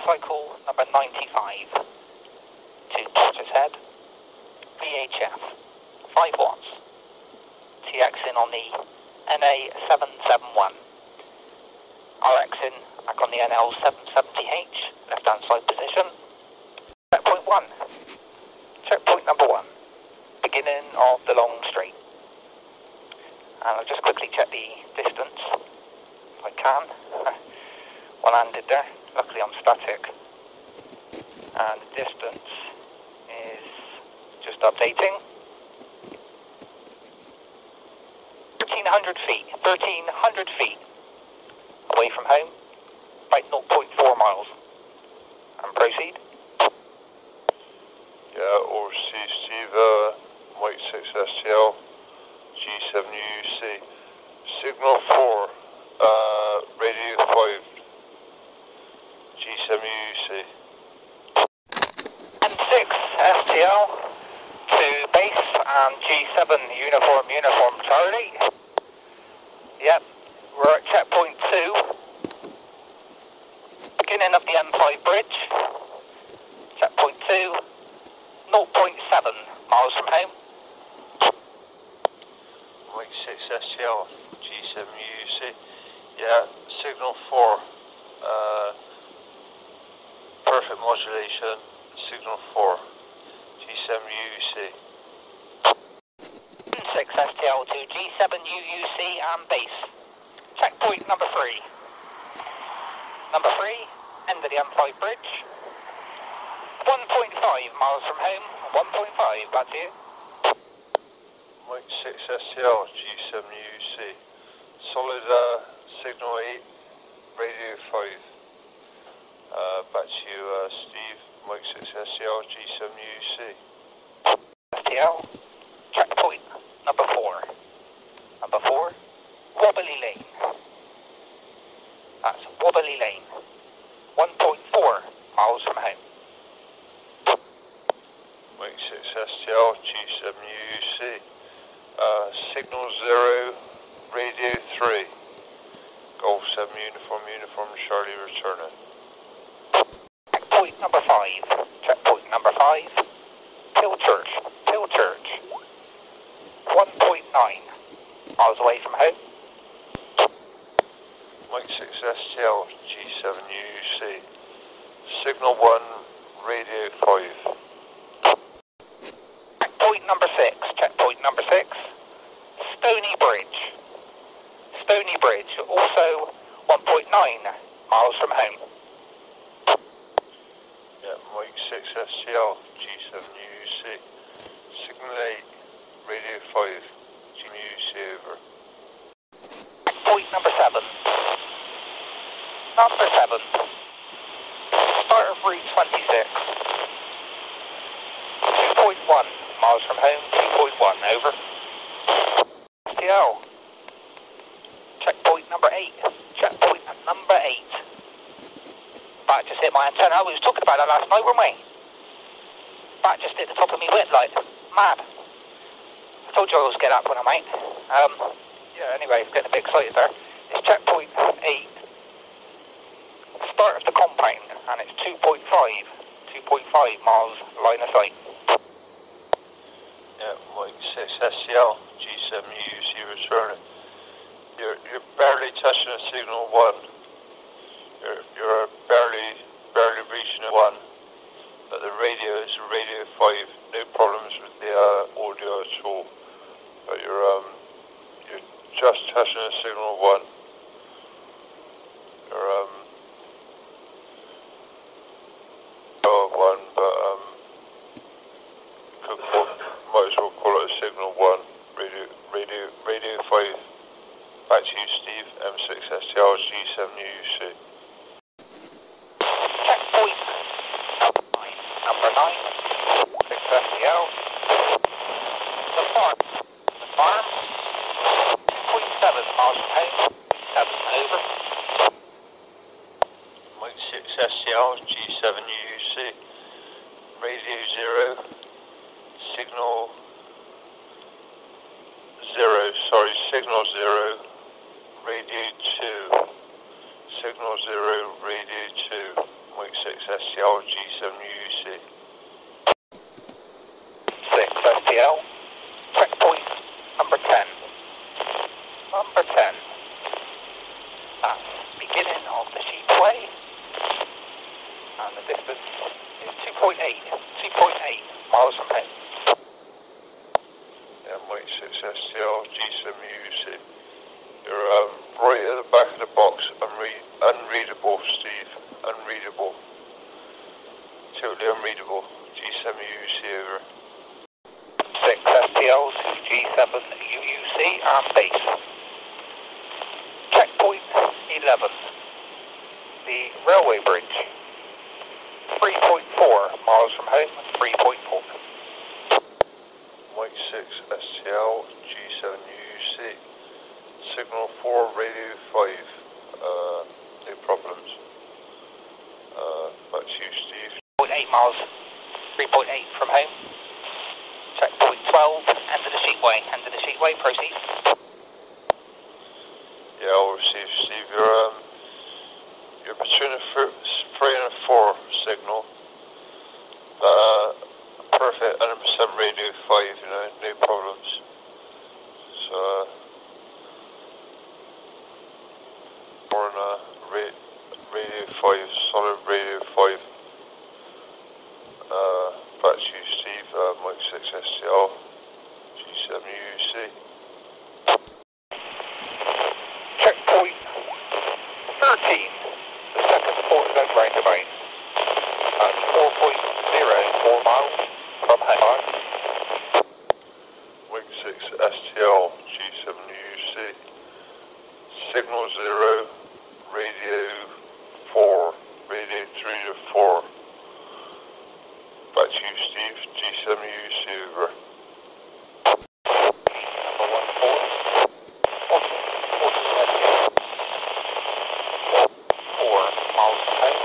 Testcycle number 95 to portishead, VHF, 5 watts, TX in on the NA771, RX in back on the NL770H, left hand side position. Checkpoint 1, checkpoint number 1, beginning of the long straight. And I'll just quickly check the distance, if I can. One-handed there, luckily I'm static. And the distance is just updating. 1,300 feet, 1,300 feet away from home, about 0.4 miles. And proceed. Yeah, overseas Steve, Mike 6 STL, G7UC, signal 4, radio 5, G7UC. M6 STL to base and G7 uniform Charlie. Yep, we're at checkpoint 2, beginning of the M5 bridge. Checkpoint 2, 0.7 miles from home. Mike 6 STL, G7UC, yeah, signal 4, perfect modulation, signal 4, G7UC. 6 STL to G7UUC and base. Checkpoint number 3. Number 3, end of the M5 bridge. 1.5 miles from home, 1.5, back to you. Mike 6 STL, G7UC, solid signal 8, radio 5. Back to you, Steve, Mike 6 STL, G7UC. STL, checkpoint number 4. Number 4, wobbly lane. That's wobbly lane, 1.4 miles from home. Mike 6 STL, G7UC, signal 0, radio 3, Golf 7 uniform, Charlie returning. Checkpoint number 5, checkpoint number 5, Till Church, 1.9 miles away from home. Mike 6 STL, G7UC, signal 1, radio 5. Checkpoint number 6, Stoney Bridge, also 1.9 miles from home. Yeah, Mike 6 STL, G7UC, signal 8, radio 5, G7UC over. Checkpoint number 7, start of route 26, 2.1 miles from home, 2.1, over. STL, checkpoint number 8, Back just hit my antenna, we was talking about that last night, weren't we? Back just hit the top of me whip, like, mad. I told you I always get up when I'm out. Yeah, anyway, getting a bit excited there. It's checkpoint 8, start of the compound, and it's 2.5 miles line of sight. Yeah, Mike 6 STL, G7UC returning. You're barely touching a signal 1. You're barely reaching 1. But the radio is radio 5. No problems with the audio at all. But you're just touching a signal 1. You're 1, but might as well call it a signal 1. Radio 5. Back to you, Steve, M6 STL, G7UC. Checkpoint number 9, 6 STL. The farm, 2.7 miles from home, 7 over. Mike 6 STL, G7UC, radio 0, signal 0, radio 2, signal 0, radio 2, Mike 6 miles from home. Yeah, Mike 6 STL, G7UC. You're right at the back of the box, unreadable, Steve, unreadable. Totally unreadable, G7UC over. 6 STLs, G7UC and base. Checkpoint 11, the railway bridge. 3.4 miles from home, 3.4. Mike 6 STL, G7UC. Signal 4, radio 5. No problems. Back to you, Steve. 0.8 miles, 3.8 from home. Checkpoint 12, end of the sheepway, proceed. Yeah, I'll receive, Steve. You're between a 3 and a 4 signal. Perfect, 100% radio 5, you know, no problems. So, we're on radio 5, solid radio 5. Back to you, Steve. Mike 6 STL, G7UC. Checkpoint 13, the second portishead roundabout, at 4.04 miles from home. Mike 6 STL, G7UC. Signal 0, radio 4, radio 3 to 4. Back to you, Steve. G7UC over. Number 14, portishead, 4 miles from home,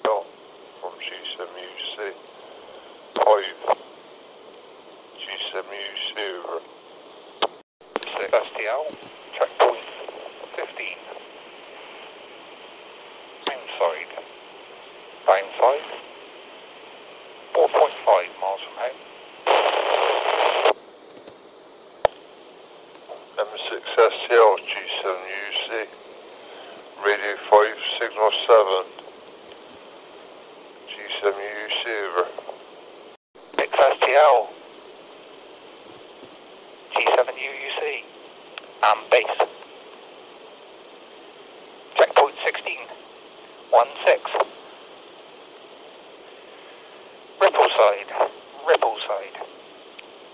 4. From G7UC. 5. G7UC over. 6 STL, checkpoint 15. Downside, 4.5 miles from home. M6 STL, G7UC. Radio 5, signal 7. G7UC over. 6 STL, G7UC, and base. Checkpoint 16, 16. Rippleside,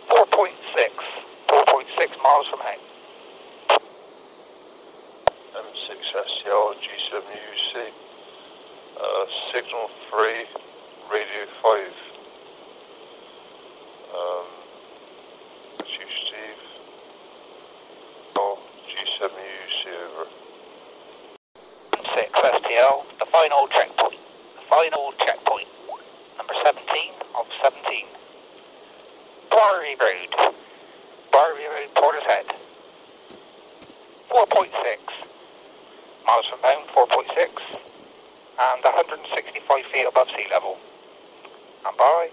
4.6 miles from home. M6 STL, G7UC. Signal 3, radio 5. That's you, Steve. Oh, G7UC over. 6 STL, the final checkpoint, number 17 of 17. Briary Road, Portishead, 4.6 miles from home, 4.6, and 165 feet above sea level. And bye.